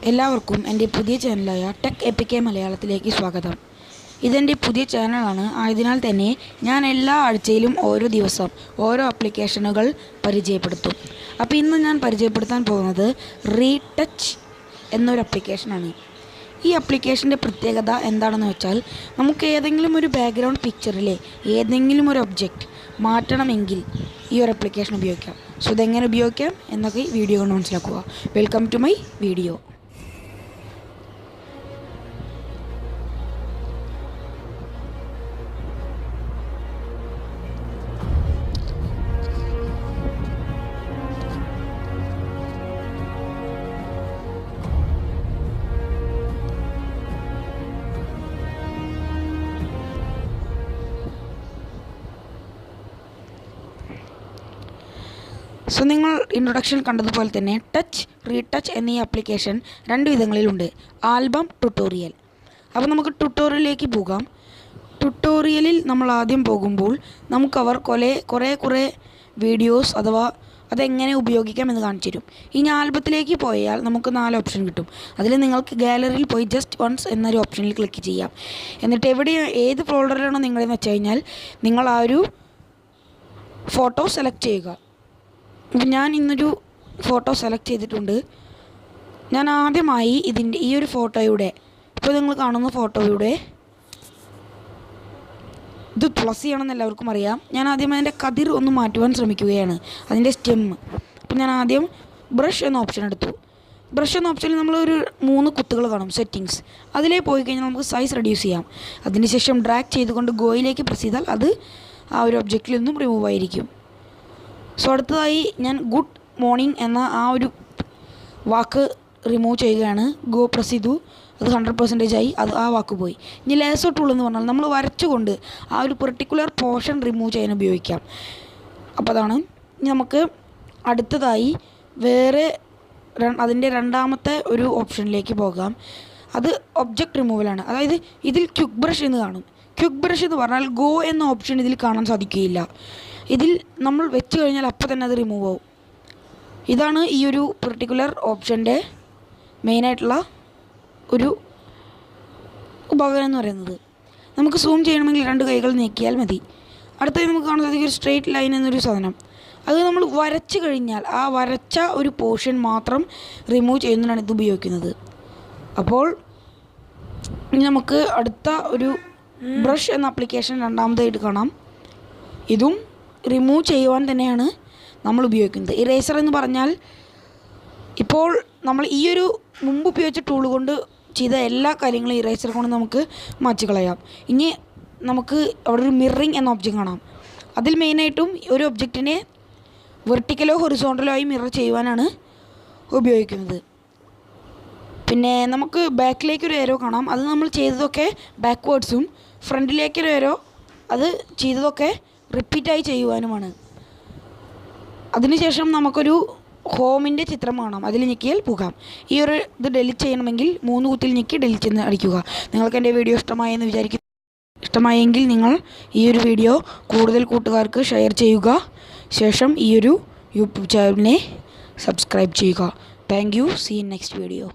എല്ലാവർക്കും എൻ്റെ പുതിയ ചാനലായ ടെക് എപികെ മലയാളത്തിലേക്ക് സ്വാഗതം. ഇതെൻ്റെ പുതിയ ചാനലാണ്. ആയതിനാൽ തന്നെ ഞാൻ എല്ലാ ആഴ്ചയിലും ഓരോ ദിവസം ഓരോ ആപ്ലിക്കേഷനുകൾ പരിചയപ്പെടുത്തും. അപ്പോൾ ഇന്ന് ഞാൻ പരിചയപ്പെടുത്താൻ പോകുന്നത് റീടച്ച് എന്നൊരു ആപ്ലിക്കേഷനാണ്. ഈ ആപ്ലിക്കേഷൻ്റെ പ്രത്യേകത എന്താണെന്ന് വെച്ചാൽ, നമുക്ക് ഏതെങ്കിലും ഒരു ബാക്ക്ഗ്രൗണ്ട് പിക്ചറിലെ ഏതെങ്കിലും ഒരു ഒബ്ജക്റ്റ് മാറ്റണമെങ്കിൽ ഈ ഒരു ആപ്ലിക്കേഷൻ ഉപയോഗിക്കാം. സോ ഇതെങ്ങനെ ഉപയോഗിക്കാം എന്നൊക്കെ ഈ വീഡിയോ കൊണ്ട് മനസ്സിലാക്കുക. Welcome to my video. So നിങ്ങൾ ഇൻട്രൊഡക്ഷൻ കണ്ടതുപോലെ തന്നെ റീടച്ച് എന്നീ ആപ്ലിക്കേഷൻ രണ്ട് വിധങ്ങളിലുണ്ട്: ആൽബം, ട്യൂട്ടോറിയൽ. അപ്പോൾ നമുക്ക് ട്യൂട്ടോറിയലിലേക്ക് പോകാം. ട്യൂട്ടോറിയലിൽ നമ്മൾ ആദ്യം പോകുമ്പോൾ നമുക്കവർ കുറേ വീഡിയോസ് അഥവാ അതെങ്ങനെ ഉപയോഗിക്കാം എന്ന് കാണിച്ചു തരും. ഇനി ആൽബത്തിലേക്ക് പോയാൽ നമുക്ക് 4 ഓപ്ഷൻ കിട്ടും. അതിൽ നിങ്ങൾക്ക് ഗാലറിയിൽ പോയി ജസ്റ്റ് വൺസ് എന്നൊരു ഓപ്ഷനിൽ ക്ലിക്ക് ചെയ്യാം. എന്നിട്ട് ഏത് ഫോൾഡറിലാണോ നിങ്ങളെന്ന് വെച്ച് കഴിഞ്ഞാൽ നിങ്ങൾ ആ ഒരു ഫോട്ടോ സെലക്ട് ചെയ്യുക. അപ്പോൾ ഞാൻ ഇന്നൊരു ഫോട്ടോ സെലക്ട് ചെയ്തിട്ടുണ്ട്. ഞാൻ ആദ്യമായി ഈ ഒരു ഫോട്ടോയുടെ, ഇപ്പോൾ നിങ്ങൾ കാണുന്ന ഫോട്ടോയുടെ ഇത് തുളസിയാണെന്ന് എല്ലാവർക്കും അറിയാം. ഞാൻ ആദ്യം അതിൻ്റെ കതിർ ഒന്ന് മാറ്റുവാൻ ശ്രമിക്കുകയാണ്, അതിൻ്റെ സ്റ്റെം. അപ്പോൾ ഞാൻ ആദ്യം ബ്രഷ് എന്ന ഓപ്ഷൻ എടുത്തു. ബ്രഷ് എന്ന ഓപ്ഷനിൽ നമ്മളൊരു 3 കുത്തുകൾ കാണും, സെറ്റിങ്സ്. അതിലേ പോയി കഴിഞ്ഞാൽ നമുക്ക് സൈസ് റെഡ്യൂസ് ചെയ്യാം. അതിനുശേഷം ഡ്രാഗ് ചെയ്തുകൊണ്ട് ഗോയിലേക്ക് പ്രസ് ചെയ്താൽ അത് ആ ഒരു ഒബ്ജക്റ്റിൽ നിന്നും റിമൂവ് ആയിരിക്കും. സോ അടുത്തതായി ഞാൻ ഗുഡ് മോർണിംഗ് എന്ന ആ ഒരു വാക്ക് റിമൂവ് ചെയ്യുകയാണ്. ഗോ പ്രസ് ചെയ്തു, അത് 100% ആയി, ആ വാക്ക് പോയി. ഇനി ലേസോ ടൂൾ എന്ന് പറഞ്ഞാൽ നമ്മൾ വരച്ചുകൊണ്ട് ആ ഒരു പെർട്ടിക്കുലർ പോർഷൻ റിമൂവ് ചെയ്യാൻ ഉപയോഗിക്കാം. അപ്പോൾ അതാണ്. ഇനി നമുക്ക് അടുത്തതായി വേറെ അതിൻ്റെ രണ്ടാമത്തെ ഒരു ഓപ്ഷനിലേക്ക് പോകാം. അത് ഒബ്ജക്റ്റ് റിമൂവലാണ്. അതായത് ഇതിൽ ക്വിക്ക് ബ്രഷ് എന്ന് കാണും. ക്വിക്ക് ബ്രഷ് എന്ന് പറഞ്ഞാൽ ഗോ എന്ന ഓപ്ഷൻ ഇതിൽ കാണാൻ സാധിക്കുകയില്ല. ഇതിൽ നമ്മൾ വെച്ച് കഴിഞ്ഞാൽ അപ്പോൾ തന്നെ അത് റിമൂവ് ആവും. ഇതാണ് ഈ ഒരു പെർട്ടിക്കുലർ ഓപ്ഷൻ്റെ മെയിനായിട്ടുള്ള ഒരു ഉപകരണം എന്ന് പറയുന്നത്. നമുക്ക് സൂം ചെയ്യണമെങ്കിൽ 2 കൈകൾ നീക്കിയാൽ മതി. അടുത്തത് നമുക്ക് കാണുന്നത് ഒരു സ്ട്രെയിറ്റ് ലൈൻ എന്നൊരു സാധനം. അത് നമ്മൾ വരച്ച് കഴിഞ്ഞാൽ ആ വരച്ച ഒരു പോർഷൻ മാത്രം റിമൂവ് ചെയ്യുന്നതിനാണ് ഇത് ഉപയോഗിക്കുന്നത്. അപ്പോൾ ഇനി നമുക്ക് അടുത്ത ഒരു ബ്രഷ് എന്ന ആപ്ലിക്കേഷൻ രണ്ടാമതായിട്ട് കാണാം. ഇതും റിമൂവ് ചെയ്യുവാൻ തന്നെയാണ് നമ്മൾ ഉപയോഗിക്കുന്നത്. ഇറേസർ എന്ന് പറഞ്ഞാൽ ഇപ്പോൾ നമ്മൾ ഈ ഒരു മുമ്പ് ഉപയോഗിച്ച ടൂൾ കൊണ്ട് ചെയ്ത എല്ലാ കാര്യങ്ങളും ഇറേസർ കൊണ്ട് നമുക്ക് മാറ്റിക്കളയാം. ഇനി നമുക്ക് അവിടെ ഒരു മിററിംഗ് എന്ന ഓപ്ഷൻ കാണാം. അതിൽ മെയിനായിട്ടും ഒരു ഒബ്ജക്റ്റിനെ വെർട്ടിക്കലോ ഹൊറിസോണ്ടലോ ആയി മിറർ ചെയ്യുവാനാണ് ഉപയോഗിക്കുന്നത്. പിന്നെ നമുക്ക് ബാക്കിലേക്കൊരു ഏരോ കാണാം. അത് നമ്മൾ ചെയ്തതൊക്കെ ബാക്ക്വേർഡ്സും, ഫ്രണ്ടിലേക്കൊരു ഏരോ അത് ചെയ്തതൊക്കെ റിപ്പീറ്റായി ചെയ്യുവാനുമാണ്. അതിനുശേഷം നമുക്കൊരു ഹോമിൻ്റെ ചിത്രം കാണാം. അതിൽ ഞെക്കിയാൽ പോകാം. ഈ ഒരു ഇത് ഡെലിറ്റ് ചെയ്യണമെങ്കിൽ 3 കുത്തിൽ ഞെക്കി ഡെലിറ്റ് എന്ന് അടിക്കുക. നിങ്ങൾക്ക് എൻ്റെ വീഡിയോ ഇഷ്ടമായെന്ന് വിചാരിക്കുന്നു. ഇഷ്ടമായെങ്കിൽ നിങ്ങൾ ഈ ഒരു വീഡിയോ കൂടുതൽ കൂട്ടുകാർക്ക് ഷെയർ ചെയ്യുക. ശേഷം ഈ ഒരു യൂട്യൂബ് ചാനലിനെ സബ്സ്ക്രൈബ് ചെയ്യുക. Thank you. See in next video.